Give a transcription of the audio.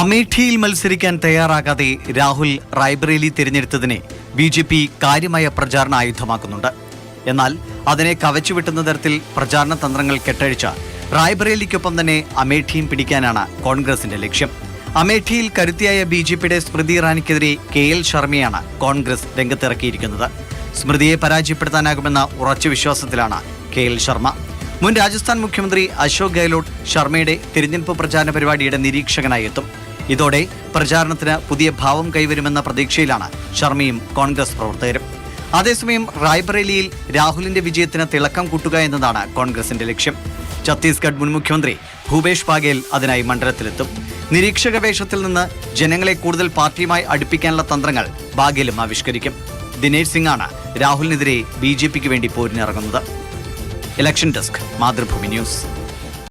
അമേഠിയിൽ മത്സരിക്കാൻ തയ്യാറാകാതെ രാഹുൽ റായ്ബറേലി തിരഞ്ഞെടുത്തതിനെ BJP കാര്യമായ പ്രചാരണ ആയുധമാക്കുന്നുണ്ട്. എന്നാൽ അതിനെ കവച്ചുവിട്ടുന്ന തരത്തിൽ പ്രചാരണ തന്ത്രങ്ങൾ കെട്ടഴിച്ച റായ്ബറേലിക്കൊപ്പം തന്നെ അമേഠിയും പിടിക്കാനാണ് കോൺഗ്രസിന്റെ ലക്ഷ്യം. അമേഠിയിൽ കരുത്തിയായ BJPയുടെ സ്മൃതി ഇറാനിക്കെതിരെ KL ശർമ്മയാണ് കോൺഗ്രസ് രംഗത്തിറക്കിയിരിക്കുന്നത്. സ്മൃതിയെ പരാജയപ്പെടുത്താനാകുമെന്ന ഉറച്ച വിശ്വാസത്തിലാണ് KL ശർമ്മ. മുൻ രാജസ്ഥാൻ മുഖ്യമന്ത്രി അശോക് ഗെഹ്ലോട്ട് ശർമ്മയുടെ തിരഞ്ഞെടുപ്പ് പ്രചാരണ പരിപാടിയുടെ നിരീക്ഷകനായി എത്തും. ഇതോടെ പ്രചാരണത്തിന് പുതിയ ഭാവം കൈവരുമെന്ന പ്രതീക്ഷയിലാണ് ശർമ്മയും കോൺഗ്രസ് പ്രവർത്തകരും. അതേസമയം റായ്ബറേലിയിൽ രാഹുലിന്റെ വിജയത്തിന് തിളക്കം കൂട്ടുക എന്നതാണ് കോൺഗ്രസിന്റെ ലക്ഷ്യം. ഛത്തീസ്ഗഡ് മുൻ മുഖ്യമന്ത്രി ഭൂപേഷ് ബാഗേൽ അതിനായി മണ്ഡലത്തിലെത്തും. നിരീക്ഷക വേഷത്തിൽ നിന്ന് ജനങ്ങളെ കൂടുതൽ പാർട്ടിയുമായി അടുപ്പിക്കാനുള്ള തന്ത്രങ്ങൾ ബാഗേലും ആവിഷ്കരിക്കും. ദിനേശ് സിംഗാണ് രാഹുലിനെതിരെ BJPക്ക് വേണ്ടി പോരിനിറങ്ങുന്നത്. Election desk, Mathrubhumi news.